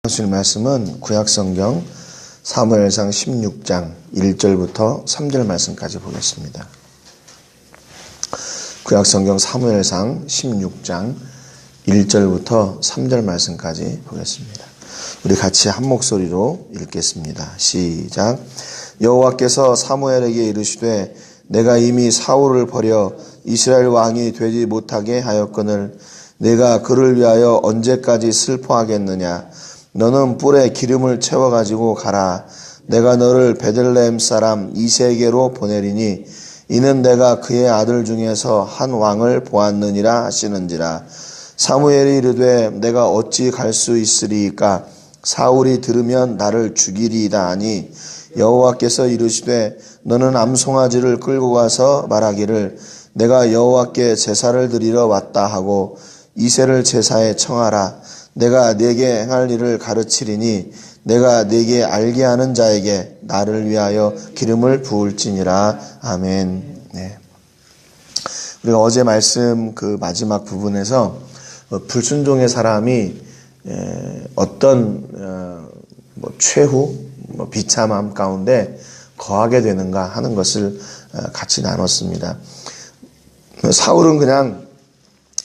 하실 말씀은 구약성경 사무엘상 16장 1절부터 3절 말씀까지 보겠습니다. 구약성경 사무엘상 16장 1절부터 3절 말씀까지 보겠습니다. 우리 같이 한 목소리로 읽겠습니다. 시작. 여호와께서 사무엘에게 이르시되 내가 이미 사울을 버려 이스라엘 왕이 되지 못하게 하였거늘 내가 그를 위하여 언제까지 슬퍼하겠느냐. 너는 뿔에 기름을 채워가지고 가라. 내가 너를 베들레헴 사람 이새에게로 보내리니 이는 내가 그의 아들 중에서 한 왕을 보았느니라 하시는지라. 사무엘이 이르되 내가 어찌 갈 수 있으리이까. 사울이 들으면 나를 죽이리이다 하니 여호와께서 이르시되 너는 암송아지를 끌고 가서 말하기를 내가 여호와께 제사를 드리러 왔다 하고 이새를 제사에 청하라. 내가 네게 행할 일을 가르치리니 내가 네게 알게 하는 자에게 나를 위하여 기름을 부을지니라. 아멘. 네. 우리가 어제 말씀 그 마지막 부분에서 불순종의 사람이 어떤 최후 비참함 가운데 거하게 되는가 하는 것을 같이 나눴습니다. 사울은 그냥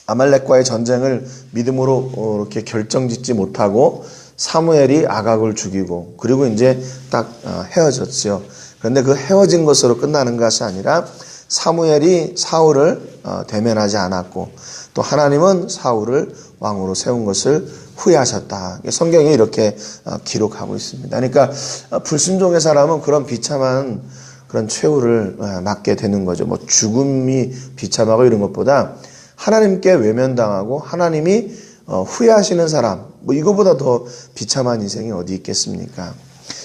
아말렉과의 전쟁을 믿음으로 이렇게 결정짓지 못하고 사무엘이 아각을 죽이고 그리고 이제 딱 헤어졌죠. 그런데 그 헤어진 것으로 끝나는 것이 아니라 사무엘이 사울을 대면하지 않았고 또 하나님은 사울을 왕으로 세운 것을 후회하셨다. 성경이 이렇게 기록하고 있습니다. 그러니까 불순종의 사람은 그런 비참한 그런 최후를 맞게 되는 거죠. 뭐 죽음이 비참하고 이런 것보다 하나님께 외면당하고 하나님이 후회하시는 사람, 뭐 이거보다 더 비참한 인생이 어디 있겠습니까?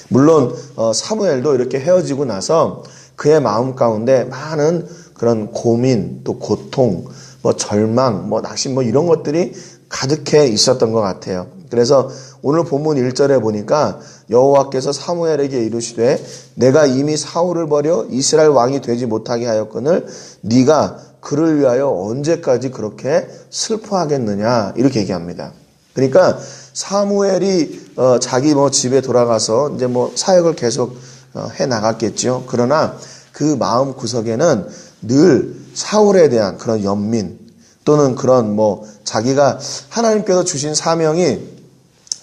물론 사무엘도 이렇게 헤어지고 나서 그의 마음 가운데 많은 그런 고민, 또 고통, 뭐 절망, 뭐 낙심, 뭐 이런 것들이 가득해 있었던 것 같아요. 그래서 오늘 본문 1절에 보니까 여호와께서 사무엘에게 이르시되 내가 이미 사울을 버려 이스라엘 왕이 되지 못하게 하였거늘 네가 그를 위하여 언제까지 그렇게 슬퍼하겠느냐 이렇게 얘기합니다. 그러니까 사무엘이 자기 집에 돌아가서 이제 사역을 계속 해 나갔겠죠. 그러나 그 마음 구석에는 늘 사울에 대한 그런 연민 또는 그런 자기가 하나님께서 주신 사명이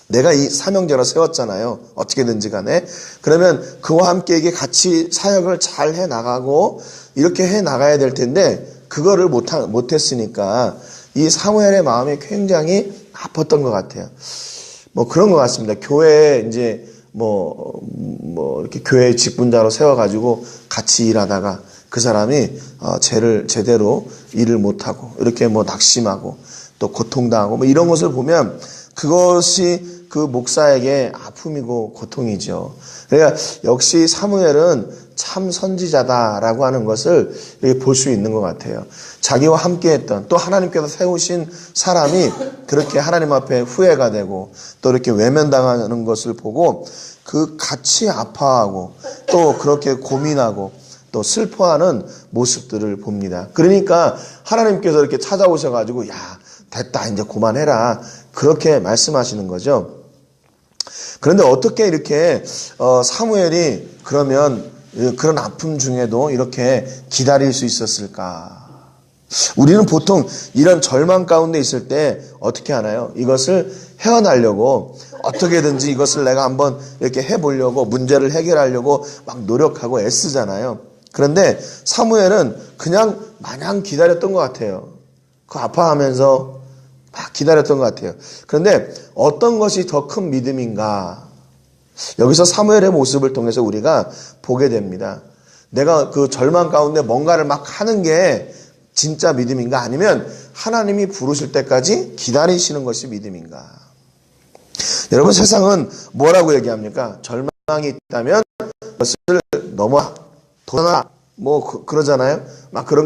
내가 이 사명자로 세웠잖아요. 어떻게든지 간에. 그러면 그와 함께 이게 같이 사역을 잘 해 나가고 이렇게 해 나가야 될 텐데 그거를 못했으니까 이 사무엘의 마음이 굉장히 아팠던 것 같아요. 그런 것 같습니다. 교회에 이제 이렇게 교회 직분자로 세워가지고 같이 일하다가 그 사람이 제대로 일을 못하고 이렇게 낙심하고 또 고통당하고 이런 것을 보면 그것이 그 목사에게 아픔이고 고통이죠. 그러니까 역시 사무엘은 참 선지자다라고 하는 것을 이렇게 볼 수 있는 것 같아요. 자기와 함께했던 또 하나님께서 세우신 사람이 그렇게 하나님 앞에 후회가 되고 또 이렇게 외면당하는 것을 보고 그 같이 아파하고 또 그렇게 고민하고 또 슬퍼하는 모습들을 봅니다. 그러니까 하나님께서 이렇게 찾아오셔가지고 야 됐다 이제 그만해라 그렇게 말씀하시는 거죠. 그런데 어떻게 이렇게 사무엘이 그러면 그런 아픔 중에도 이렇게 기다릴 수 있었을까? 우리는 보통 이런 절망 가운데 있을 때 어떻게 하나요? 이것을 헤어나려고 어떻게든지 이것을 내가 한번 이렇게 해보려고 문제를 해결하려고 막 노력하고 애쓰잖아요. 그런데 사무엘은 그냥 마냥 기다렸던 것 같아요. 그 아파하면서 막 기다렸던 것 같아요. 그런데 어떤 것이 더 큰 믿음인가? 여기서 사무엘의 모습을 통해서 우리가 보게 됩니다. 내가 그 절망 가운데 뭔가를 막 하는 게 진짜 믿음인가? 아니면 하나님이 부르실 때까지 기다리시는 것이 믿음인가? 여러분 세상은 뭐라고 얘기합니까? 절망이 있다면 그것을 넘어라, 도전하라, 그러잖아요. 막 그런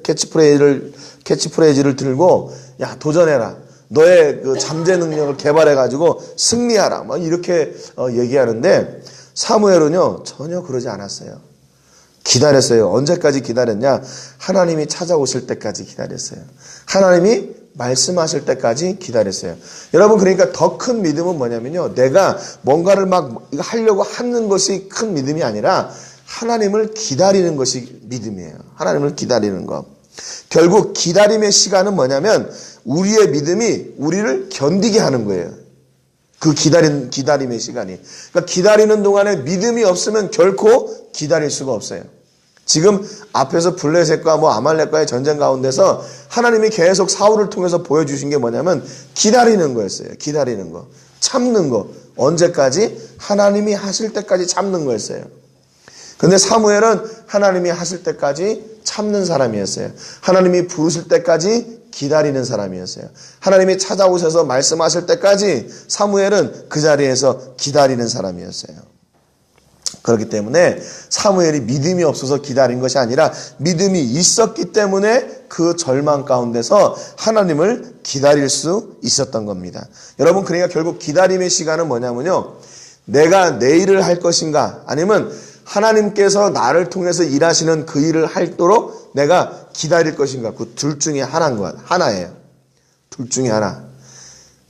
캐치프레이즈를 들고 야 도전해라. 너의 그 잠재 능력을 개발해가지고 승리하라. 이렇게 얘기하는데 사무엘은요 전혀 그러지 않았어요. 기다렸어요. 언제까지 기다렸냐? 하나님이 찾아오실 때까지 기다렸어요. 하나님이 말씀하실 때까지 기다렸어요. 여러분, 그러니까 더 큰 믿음은 뭐냐면요, 내가 뭔가를 막 하려고 하는 것이 큰 믿음이 아니라 하나님을 기다리는 것이 믿음이에요. 하나님을 기다리는 것. 결국 기다림의 시간은 뭐냐면 우리의 믿음이 우리를 견디게 하는 거예요. 그 기다림의 시간이. 그러니까 기다리는 동안에 믿음이 없으면 결코 기다릴 수가 없어요. 지금 앞에서 블레셋과 아말렉과의 전쟁 가운데서 하나님이 계속 사울을 통해서 보여주신 게 뭐냐면 기다리는 거였어요. 기다리는 거. 참는 거. 언제까지? 하나님이 하실 때까지 참는 거였어요. 근데 사무엘은 하나님이 하실 때까지 참는 사람이었어요. 하나님이 부르실 때까지 기다리는 사람이었어요. 하나님이 찾아오셔서 말씀하실 때까지 사무엘은 그 자리에서 기다리는 사람이었어요. 그렇기 때문에 사무엘이 믿음이 없어서 기다린 것이 아니라 믿음이 있었기 때문에 그 절망 가운데서 하나님을 기다릴 수 있었던 겁니다. 여러분, 그러니까 결국 기다림의 시간은 뭐냐면요, 내가 내 일을 할 것인가, 아니면 하나님께서 나를 통해서 일하시는 그 일을 하도록 내가 기다릴 것인가, 그 둘 중에 하나예요. 둘 중에 하나.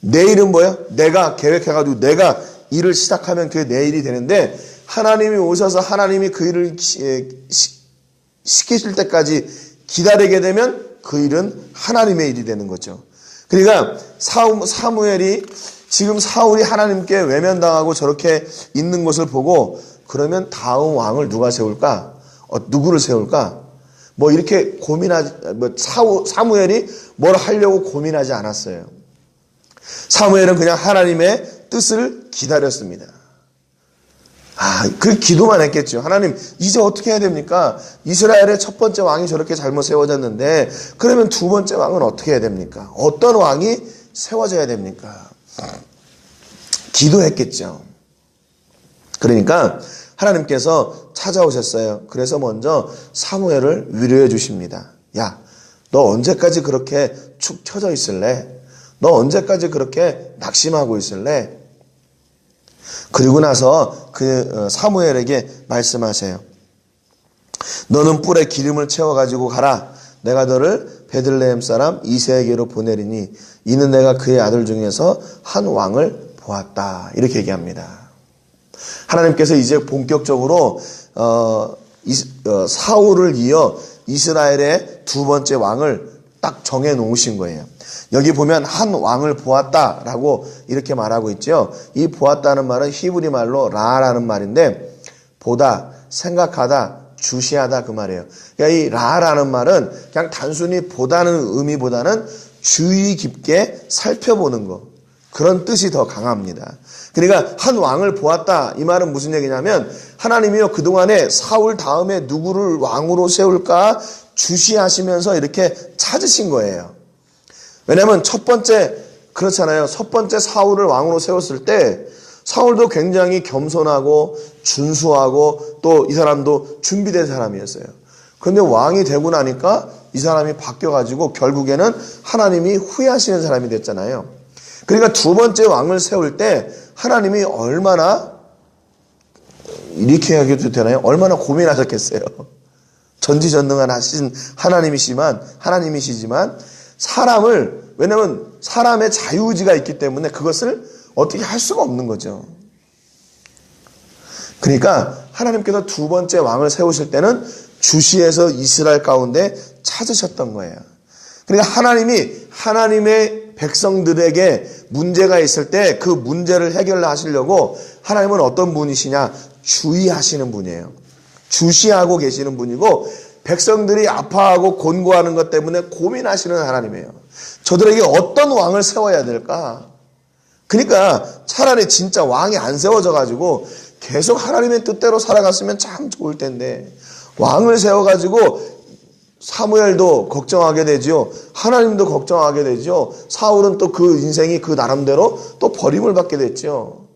내 일은 뭐예요? 내가 계획해가지고 내가 일을 시작하면 그게 내 일이 되는데, 하나님이 오셔서 하나님이 그 일을 시키실 때까지 기다리게 되면 그 일은 하나님의 일이 되는 거죠. 그러니까 사무엘이 지금 사울이 하나님께 외면당하고 저렇게 있는 것을 보고, 그러면 다음 왕을 누가 세울까? 누구를 세울까? 이렇게 사무엘이 뭘 하려고 고민하지 않았어요. 사무엘은 그냥 하나님의 뜻을 기다렸습니다. 그 기도만 했겠죠. 하나님, 이제 어떻게 해야 됩니까? 이스라엘의 첫 번째 왕이 저렇게 잘못 세워졌는데, 그러면 두 번째 왕은 어떻게 해야 됩니까? 어떤 왕이 세워져야 됩니까? 기도했겠죠. 그러니까 하나님께서 찾아오셨어요. 그래서 먼저 사무엘을 위로해 주십니다. 야, 너 언제까지 그렇게 축 처져 있을래? 너 언제까지 그렇게 낙심하고 있을래? 그리고 나서 그 사무엘에게 말씀하세요. 너는 뿔에 기름을 채워가지고 가라. 내가 너를 베들레헴 사람 이새에게로 보내리니 이는 내가 그의 아들 중에서 한 왕을 보았다. 이렇게 얘기합니다. 하나님께서 이제 본격적으로 사울을 이어 이스라엘의 두 번째 왕을 딱 정해 놓으신 거예요. 여기 보면 한 왕을 보았다라고 이렇게 말하고 있죠. 이 보았다는 말은 히브리 말로 라라는 말인데, 보다, 생각하다, 주시하다 그 말이에요. 그러니까 이 라라는 말은 그냥 단순히 보다는 의미보다는 주의 깊게 살펴보는 거, 그런 뜻이 더 강합니다. 그러니까 한 왕을 보았다, 이 말은 무슨 얘기냐면 하나님이요, 그동안에 사울 다음에 누구를 왕으로 세울까 주시하시면서 이렇게 찾으신 거예요. 왜냐하면 첫 번째, 그렇잖아요. 첫 번째 사울을 왕으로 세웠을 때 사울도 굉장히 겸손하고 준수하고 또 이 사람도 준비된 사람이었어요. 그런데 왕이 되고 나니까 이 사람이 바뀌어가지고 결국에는 하나님이 후회하시는 사람이 됐잖아요. 그러니까 두 번째 왕을 세울 때 하나님이 얼마나, 이렇게 얘기해도 되나요? 얼마나 고민하셨겠어요. 전지전능한 하신 하나님이시지만 사람을, 왜냐하면 사람의 자유의지가 있기 때문에 그것을 어떻게 할 수가 없는 거죠. 그러니까 하나님께서 두 번째 왕을 세우실 때는 주시에서 이스라엘 가운데 찾으셨던 거예요. 그러니까 하나님이 하나님의 백성들에게 문제가 있을 때 그 문제를 해결하시려고 하나님은 어떤 분이시냐? 주의하시는 분이에요. 주시하고 계시는 분이고, 백성들이 아파하고 곤고하는 것 때문에 고민하시는 하나님이에요. 저들에게 어떤 왕을 세워야 될까? 그러니까 차라리 진짜 왕이 안 세워져가지고 계속 하나님의 뜻대로 살아갔으면 참 좋을 텐데, 왕을 세워가지고 사무엘도 걱정하게 되죠. 하나님도 걱정하게 되죠. 사울은 또 그 인생이 그 나름대로 또 버림을 받게 됐죠.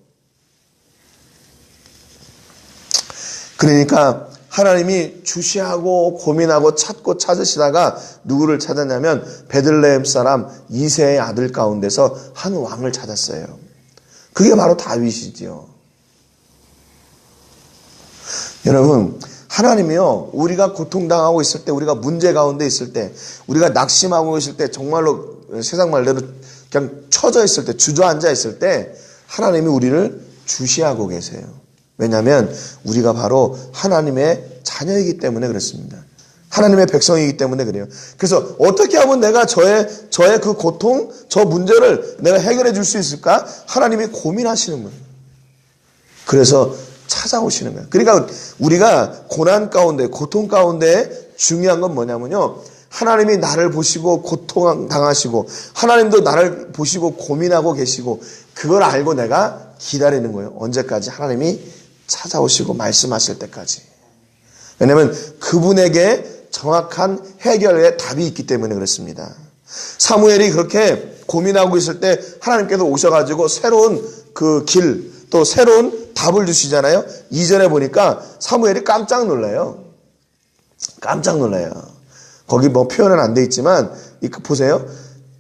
그러니까 하나님이 주시하고 고민하고 찾고 찾으시다가 누구를 찾았냐면 베들레헴 사람 이새의 아들 가운데서 한 왕을 찾았어요. 그게 바로 다윗이지요. 여러분, 하나님이요, 우리가 고통당하고 있을 때, 우리가 문제 가운데 있을 때, 우리가 낙심하고 있을 때, 정말로 세상 말대로 그냥 처져 있을 때, 주저앉아 있을 때, 하나님이 우리를 주시하고 계세요. 왜냐하면 우리가 바로 하나님의 자녀이기 때문에 그렇습니다. 하나님의 백성이기 때문에 그래요. 그래서 어떻게 하면 내가 저의 그 고통, 저 문제를 내가 해결해 줄 수 있을까? 하나님이 고민하시는 거예요. 그래서 찾아오시는 거예요. 그러니까 우리가 고난 가운데, 고통 가운데 중요한 건 뭐냐면요, 하나님이 나를 보시고 고통 당하시고, 하나님도 나를 보시고 고민하고 계시고, 그걸 알고 내가 기다리는 거예요. 언제까지? 하나님이 찾아오시고 말씀하실 때까지. 왜냐하면 그분에게 정확한 해결의 답이 있기 때문에 그렇습니다. 사무엘이 그렇게 고민하고 있을 때 하나님께서 오셔가지고 새로운 그 길, 또 새로운 답을 주시잖아요. 이전에 보니까 사무엘이 깜짝 놀라요. 깜짝 놀라요. 거기 뭐 표현은 안 돼 있지만 보세요.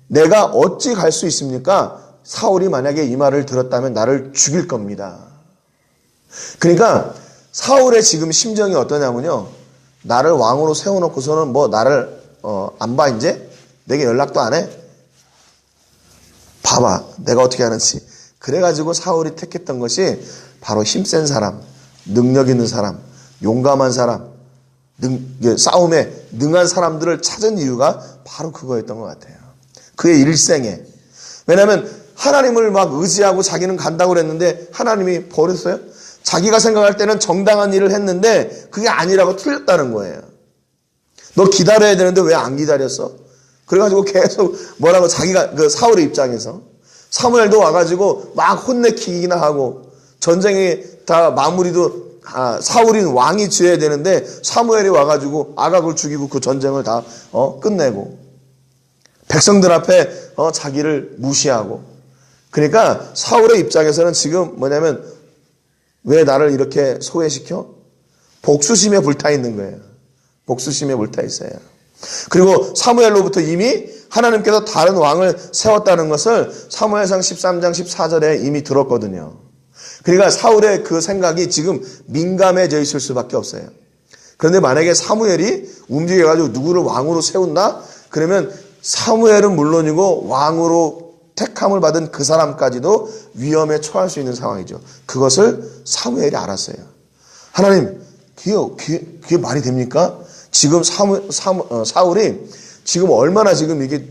내가 어찌 갈 수 있습니까? 사울이 만약에 이 말을 들었다면 나를 죽일 겁니다. 그러니까 사울의 지금 심정이 어떠냐면요, 나를 왕으로 세워놓고서는 뭐 나를 안 봐 이제? 내게 연락도 안 해? 봐봐 내가 어떻게 하는지. 그래가지고 사울이 택했던 것이 바로 힘센 사람, 능력 있는 사람, 용감한 사람, 싸움에 능한 사람들을 찾은 이유가 바로 그거였던 것 같아요. 그의 일생에. 왜냐하면 하나님을 막 의지하고 자기는 간다고 그랬는데 하나님이 버렸어요. 자기가 생각할 때는 정당한 일을 했는데 그게 아니라고 틀렸다는 거예요. 너 기다려야 되는데 왜 안 기다렸어? 그래가지고 계속 뭐라고 자기가 그 사울의 입장에서 사무엘도 와가지고 막 혼내키기나 하고, 전쟁이 다 마무리도 사울인 왕이 지어야 되는데 사무엘이 와가지고 아각을 죽이고 그 전쟁을 다 끝내고, 백성들 앞에 자기를 무시하고. 그러니까 사울의 입장에서는 지금 뭐냐면, 왜 나를 이렇게 소외시켜? 복수심에 불타 있는 거예요. 복수심에 불타 있어요. 그리고 사무엘로부터 이미 하나님께서 다른 왕을 세웠다는 것을 사무엘상 13장 14절에 이미 들었거든요. 그러니까 사울의 그 생각이 지금 민감해져 있을 수밖에 없어요. 그런데 만약에 사무엘이 움직여가지고 누구를 왕으로 세운다? 그러면 사무엘은 물론이고 왕으로 택함을 받은 그 사람까지도 위험에 처할 수 있는 상황이죠. 그것을 사무엘이 알았어요. 하나님, 그게 말이 됩니까? 지금 사울이 지금 얼마나 지금 이게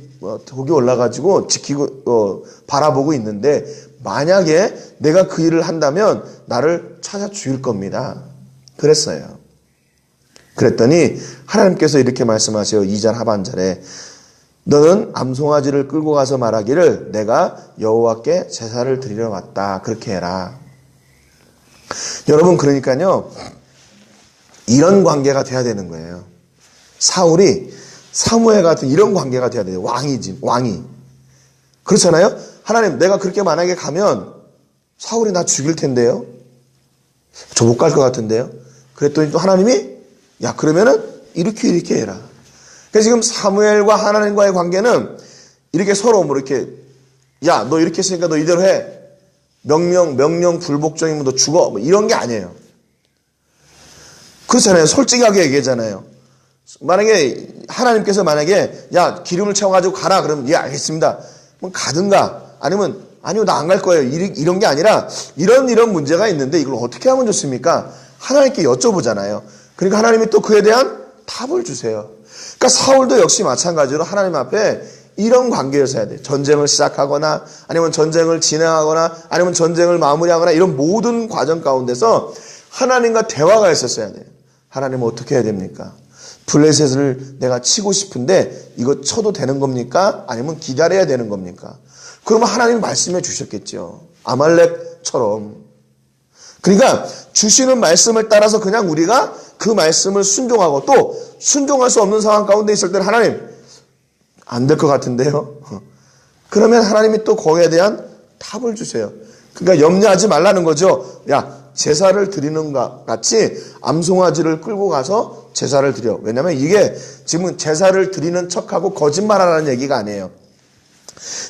독이 올라가지고 지키고 바라보고 있는데, 만약에 내가 그 일을 한다면 나를 찾아 죽일 겁니다. 그랬어요. 그랬더니 하나님께서 이렇게 말씀하세요. 2절 하반절에 너는 암송아지를 끌고 가서 말하기를 내가 여호와께 제사를 드리러 왔다. 그렇게 해라. 여러분, 그러니까요, 이런 관계가 돼야 되는 거예요. 사울이 사무엘 같은 이런 관계가 돼야 돼요. 왕이. 그렇잖아요? 하나님, 내가 그렇게 만약에 가면 사울이 나 죽일 텐데요? 저 못 갈 것 같은데요? 그랬더니 또 하나님이, 야, 그러면은 이렇게 해라. 그래서 지금 사무엘과 하나님과의 관계는 이렇게 서로 뭐 이렇게, 야, 너 이렇게 했으니까 너 이대로 해. 명령 불복종이면 너 죽어. 뭐 이런 게 아니에요. 그렇잖아요. 솔직하게 얘기하잖아요. 만약에 하나님께서 만약에 야, 기름을 채워가지고 가라. 그러면 예, 알겠습니다. 그럼 가든가. 아니면 아니요, 나 안 갈 거예요. 이런 게 아니라 이런 문제가 있는데 이걸 어떻게 하면 좋습니까? 하나님께 여쭤보잖아요. 그러니까 하나님이 또 그에 대한 답을 주세요. 그러니까 사울도 역시 마찬가지로 하나님 앞에 이런 관계에서 해야 돼요. 전쟁을 시작하거나 아니면 전쟁을 진행하거나 아니면 전쟁을 마무리하거나 이런 모든 과정 가운데서 하나님과 대화가 있었어야 돼요. 하나님 어떻게 해야 됩니까? 블레셋을 내가 치고 싶은데 이거 쳐도 되는 겁니까? 아니면 기다려야 되는 겁니까? 그러면 하나님이 말씀해 주셨겠죠. 아말렉처럼. 그러니까 주시는 말씀을 따라서 그냥 우리가 그 말씀을 순종하고, 또 순종할 수 없는 상황 가운데 있을 때는 하나님 안 될 것 같은데요. 그러면 하나님이 또 거기에 대한 답을 주세요. 그러니까 염려하지 말라는 거죠. 야, 제사를 드리는 것 같이 암송아지를 끌고 가서 제사를 드려. 왜냐하면 이게 지금 제사를 드리는 척하고 거짓말하라는 얘기가 아니에요.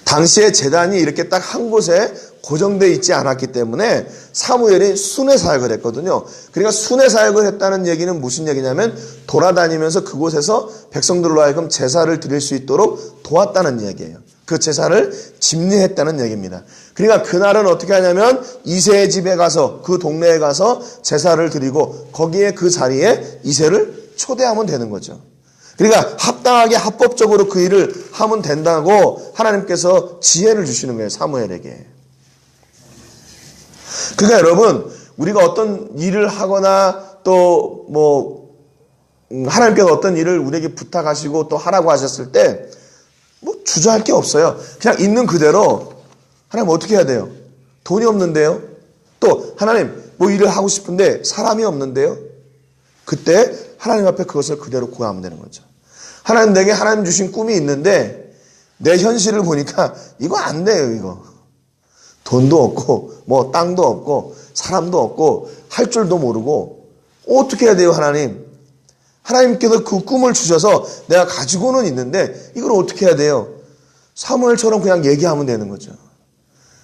당시에 제단이 이렇게 딱 한 곳에 고정되어 있지 않았기 때문에 사무엘이 순회 사역을 했거든요. 그러니까 순회 사역을 했다는 얘기는 무슨 얘기냐면 돌아다니면서 그곳에서 백성들로 하여금 제사를 드릴 수 있도록 도왔다는 얘기예요. 그 제사를 집례했다는 얘기입니다. 그러니까 그날은 어떻게 하냐면 이새의 집에 가서 그 동네에 가서 제사를 드리고 거기에 그 자리에 이새를 초대하면 되는 거죠. 그러니까 합당하게 합법적으로 그 일을 하면 된다고 하나님께서 지혜를 주시는 거예요. 사무엘에게. 그러니까 여러분 우리가 어떤 일을 하거나 또 하나님께서 어떤 일을 우리에게 부탁하시고 또 하라고 하셨을 때 주저할 게 없어요. 그냥 있는 그대로 하나님 어떻게 해야 돼요? 돈이 없는데요? 또 하나님 일을 하고 싶은데 사람이 없는데요? 그때 하나님 앞에 그것을 그대로 구하면 되는 거죠. 하나님 내게 하나님 주신 꿈이 있는데 내 현실을 보니까 이거 안 돼요. 이거 돈도 없고 땅도 없고 사람도 없고 할 줄도 모르고 어떻게 해야 돼요? 하나님께서 그 꿈을 주셔서 내가 가지고는 있는데 이걸 어떻게 해야 돼요? 사무엘처럼 그냥 얘기하면 되는 거죠.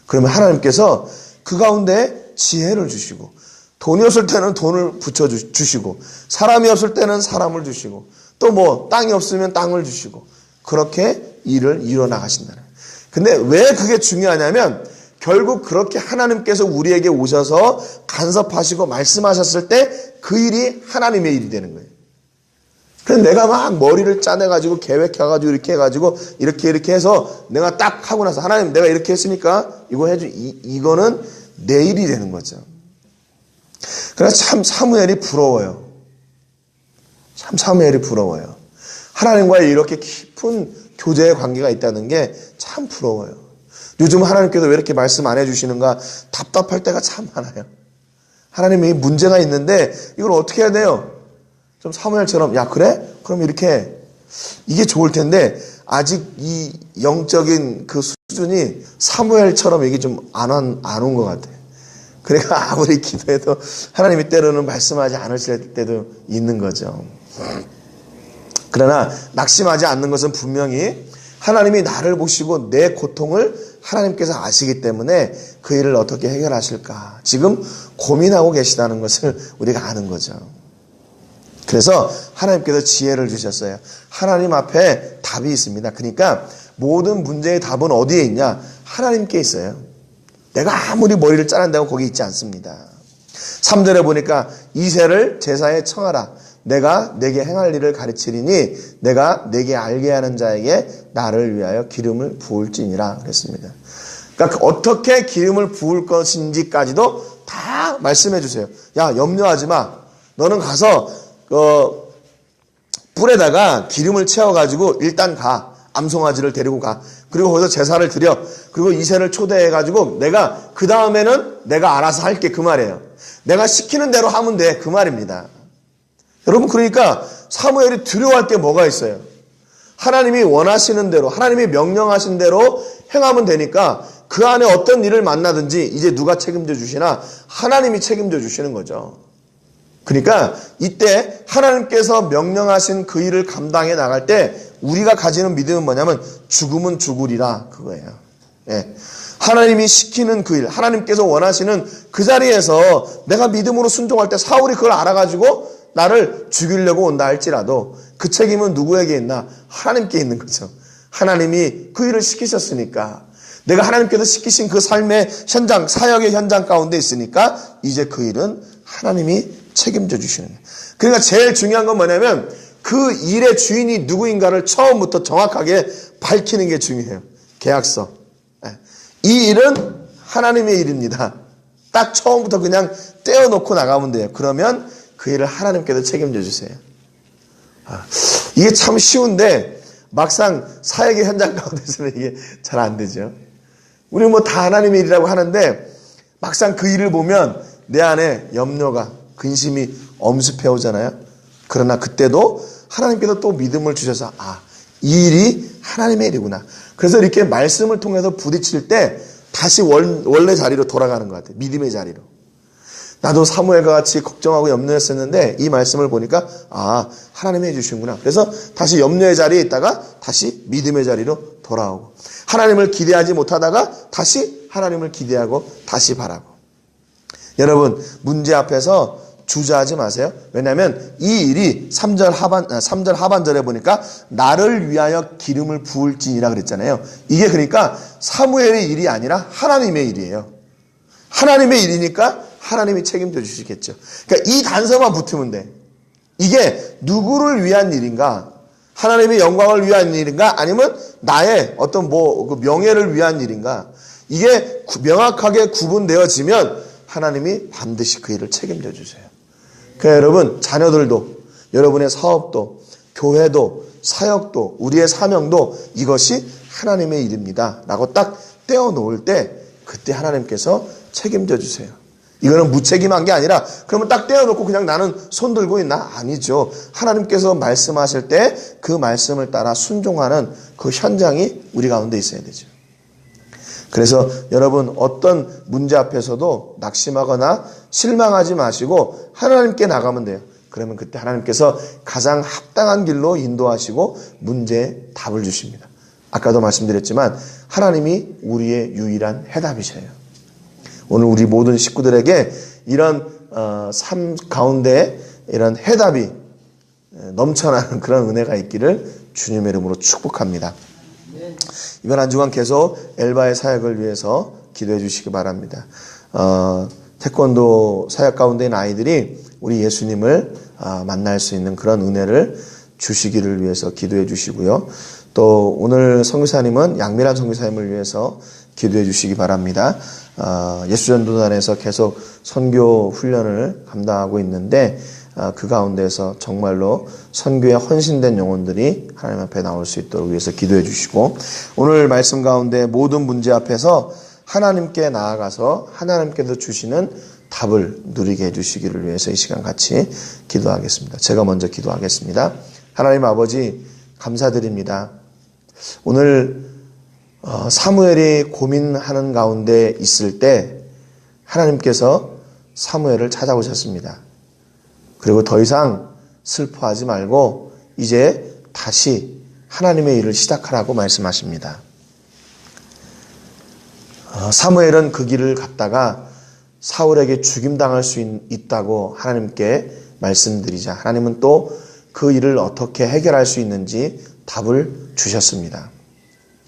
그러면 하나님께서 그 가운데 지혜를 주시고 돈이 없을 때는 돈을 붙여주시고 사람이 없을 때는 사람을 주시고 또 땅이 없으면 땅을 주시고 그렇게 일을 이뤄나가신다는 거예요. 근데 왜 그게 중요하냐면 결국 그렇게 하나님께서 우리에게 오셔서 간섭하시고 말씀하셨을 때 그 일이 하나님의 일이 되는 거예요. 그래서 내가 막 머리를 짜내가지고 계획해가지고 이렇게 해가지고 이렇게 해서 내가 딱 하고 나서 하나님 내가 이렇게 했으니까 이거 이거는 내 일이 되는 거죠. 그래서 참 사무엘이 부러워요. 참 사무엘이 부러워요. 하나님과의 이렇게 깊은 교제의 관계가 있다는 게 참 부러워요. 요즘 하나님께서 왜 이렇게 말씀 안 해주시는가 답답할 때가 참 많아요. 하나님이 문제가 있는데 이걸 어떻게 해야 돼요? 좀 사무엘처럼 야 그래? 그럼 이렇게 이게 좋을 텐데 아직 이 영적인 그 수준이 사무엘처럼 이게 좀 안 온 것 같아요. 그러니까 아무리 기도해도 하나님이 때로는 말씀하지 않으실 때도 있는 거죠. 그러나 낙심하지 않는 것은 분명히 하나님이 나를 보시고 내 고통을 하나님께서 아시기 때문에 그 일을 어떻게 해결하실까 지금 고민하고 계시다는 것을 우리가 아는 거죠. 그래서 하나님께서 지혜를 주셨어요. 하나님 앞에 답이 있습니다. 그러니까 모든 문제의 답은 어디에 있냐? 하나님께 있어요. 내가 아무리 머리를 짜낸다고 거기 있지 않습니다. 3절에 보니까 이새를 제사에 청하라. 내가 내게 행할 일을 가르치리니 내가 내게 알게 하는 자에게 나를 위하여 기름을 부을지니라 그랬습니다. 그러니까 어떻게 기름을 부을 것인지까지도 다 말씀해 주세요. 야 염려하지 마. 너는 가서 뿔에다가 기름을 채워가지고 일단 가. 암송아지를 데리고 가. 그리고 거기서 제사를 드려. 그리고 이새를 초대해가지고 내가 그 다음에는 내가 알아서 할게 그 말이에요. 내가 시키는 대로 하면 돼 그 말입니다. 여러분 그러니까 사무엘이 두려워할 게 뭐가 있어요? 하나님이 원하시는 대로 하나님이 명령하신 대로 행하면 되니까 그 안에 어떤 일을 만나든지 이제 누가 책임져 주시나 하나님이 책임져 주시는 거죠. 그러니까 이때 하나님께서 명령하신 그 일을 감당해 나갈 때 우리가 가지는 믿음은 뭐냐면 죽으면 죽으리라 그거예요. 예. 하나님이 시키는 그 일, 하나님께서 원하시는 그 자리에서 내가 믿음으로 순종할 때 사울이 그걸 알아가지고 나를 죽이려고 온다 할지라도 그 책임은 누구에게 있나? 하나님께 있는 거죠. 하나님이 그 일을 시키셨으니까 내가 하나님께서 시키신 그 삶의 현장, 사역의 현장 가운데 있으니까 이제 그 일은 하나님이 책임져 주시는 거예요. 그러니까 제일 중요한 건 뭐냐면 그 일의 주인이 누구인가를 처음부터 정확하게 밝히는 게 중요해요. 계약서. 이 일은 하나님의 일입니다. 딱 처음부터 그냥 떼어놓고 나가면 돼요. 그러면 그 일을 하나님께서 책임져 주세요. 이게 참 쉬운데 막상 사역의 현장 가운데서는 이게 잘 안 되죠. 우리 다 하나님의 일이라고 하는데 막상 그 일을 보면 내 안에 염려가 근심이 엄습해 오잖아요. 그러나 그때도 하나님께서 또 믿음을 주셔서 이 일이 하나님의 일이구나. 그래서 이렇게 말씀을 통해서 부딪힐 때 다시 원래 자리로 돌아가는 것 같아요. 믿음의 자리로. 나도 사무엘과 같이 걱정하고 염려했었는데 이 말씀을 보니까 하나님이 해주시는구나. 그래서 다시 염려의 자리에 있다가 다시 믿음의 자리로 돌아오고 하나님을 기대하지 못하다가 다시 하나님을 기대하고 다시 바라고. 여러분, 문제 앞에서 주저하지 마세요. 왜냐하면 이 일이 3절 하반절에 보니까 나를 위하여 기름을 부을지니라 그랬잖아요. 이게 그러니까 사무엘의 일이 아니라 하나님의 일이에요. 하나님의 일이니까 하나님이 책임져 주시겠죠. 그러니까 이 단서만 붙으면 돼. 이게 누구를 위한 일인가? 하나님의 영광을 위한 일인가? 아니면 나의 어떤 명예를 위한 일인가? 이게 명확하게 구분되어지면 하나님이 반드시 그 일을 책임져 주세요. 그러니까 여러분, 자녀들도, 여러분의 사업도, 교회도, 사역도, 우리의 사명도 이것이 하나님의 일입니다 라고 딱 떼어놓을 때 그때 하나님께서 책임져 주세요. 이거는 무책임한 게 아니라 그러면 딱 떼어놓고 그냥 나는 손 들고 있나? 아니죠. 하나님께서 말씀하실 때 그 말씀을 따라 순종하는 그 현장이 우리 가운데 있어야 되죠. 그래서 여러분, 어떤 문제 앞에서도 낙심하거나 실망하지 마시고 하나님께 나가면 돼요. 그러면 그때 하나님께서 가장 합당한 길로 인도하시고 문제에 답을 주십니다. 아까도 말씀드렸지만 하나님이 우리의 유일한 해답이셔요. 오늘 우리 모든 식구들에게 이런 삶 가운데 이런 해답이 넘쳐나는 그런 은혜가 있기를 주님의 이름으로 축복합니다. 이번 한 주간 계속 엘바의 사역을 위해서 기도해 주시기 바랍니다. 태권도 사역 가운데 있는 아이들이 우리 예수님을 만날 수 있는 그런 은혜를 주시기를 위해서 기도해 주시고요. 또 오늘 선교사님은 양미란 선교사님을 위해서 기도해 주시기 바랍니다. 예수전도단에서 계속 선교 훈련을 감당하고 있는데 그 가운데서 정말로 선교에 헌신된 영혼들이 하나님 앞에 나올 수 있도록 위해서 기도해 주시고, 오늘 말씀 가운데 모든 문제 앞에서 하나님께 나아가서 하나님께서 주시는 답을 누리게 해주시기를 위해서 이 시간 같이 기도하겠습니다. 제가 먼저 기도하겠습니다. 하나님 아버지, 감사드립니다. 오늘 사무엘이 고민하는 가운데 있을 때 하나님께서 사무엘을 찾아오셨습니다. 그리고 더 이상 슬퍼하지 말고 이제 다시 하나님의 일을 시작하라고 말씀하십니다. 사무엘은 그 길을 갔다가 사울에게 죽임당할 수 있다고 하나님께 말씀드리자 하나님은 또 그 일을 어떻게 해결할 수 있는지 답을 주셨습니다.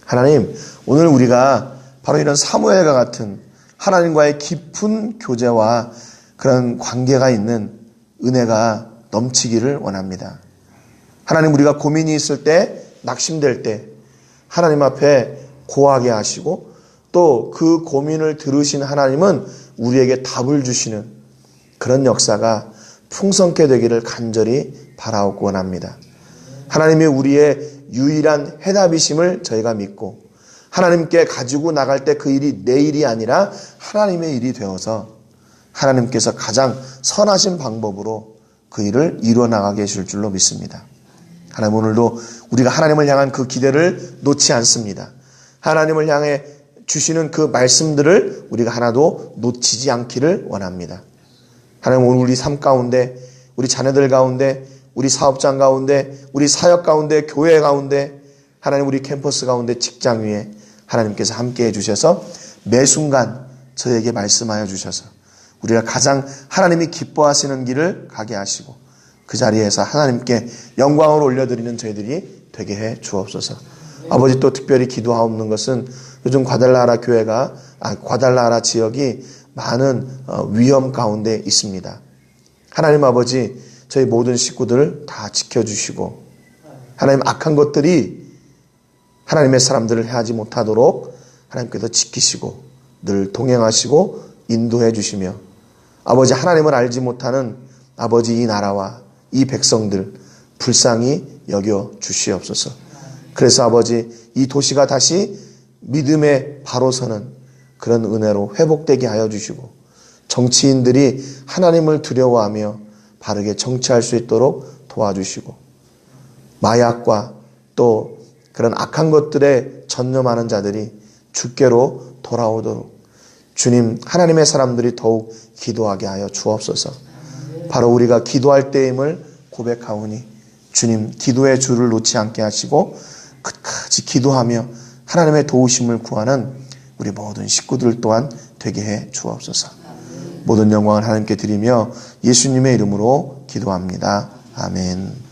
하나님, 오늘 우리가 바로 이런 사무엘과 같은 하나님과의 깊은 교제와 그런 관계가 있는 은혜가 넘치기를 원합니다. 하나님, 우리가 고민이 있을 때, 낙심될 때 하나님 앞에 고하게 하시고 또 그 고민을 들으신 하나님은 우리에게 답을 주시는 그런 역사가 풍성케 되기를 간절히 바라옵고 원합니다. 하나님이 우리의 유일한 해답이심을 저희가 믿고 하나님께 가지고 나갈 때 그 일이 내 일이 아니라 하나님의 일이 되어서 하나님께서 가장 선하신 방법으로 그 일을 이루어 나가게 해줄 줄로 믿습니다. 하나님, 오늘도 우리가 하나님을 향한 그 기대를 놓지 않습니다. 하나님을 향해 주시는 그 말씀들을 우리가 하나도 놓치지 않기를 원합니다. 하나님, 오늘 우리 삶 가운데, 우리 자녀들 가운데, 우리 사업장 가운데, 우리 사역 가운데, 교회 가운데, 하나님 우리 캠퍼스 가운데, 직장 위에 하나님께서 함께해 주셔서 매 순간 저에게 말씀하여 주셔서 우리가 가장 하나님이 기뻐하시는 길을 가게 하시고 그 자리에서 하나님께 영광을 올려드리는 저희들이 되게 해 주옵소서. 아버지, 또 특별히 기도하옵는 것은 요즘 과달라하라 지역이 많은 위험 가운데 있습니다. 하나님 아버지, 저희 모든 식구들을 다 지켜주시고 하나님, 악한 것들이 하나님의 사람들을 해하지 못하도록 하나님께서 지키시고 늘 동행하시고 인도해 주시며 아버지, 하나님을 알지 못하는 아버지 이 나라와 이 백성들 불쌍히 여겨 주시옵소서. 그래서 아버지, 이 도시가 다시 믿음에 바로 서는 그런 은혜로 회복되게 하여 주시고 정치인들이 하나님을 두려워하며 바르게 정치할 수 있도록 도와주시고 마약과 또 그런 악한 것들에 전념하는 자들이 주께로 돌아오도록 주님, 하나님의 사람들이 더욱 기도하게 하여 주옵소서. 바로 우리가 기도할 때임을 고백하오니 주님, 기도의 줄을 놓지 않게 하시고 끝까지 기도하며 하나님의 도우심을 구하는 우리 모든 식구들 또한 되게 해 주옵소서. 모든 영광을 하나님께 드리며 예수님의 이름으로 기도합니다. 아멘.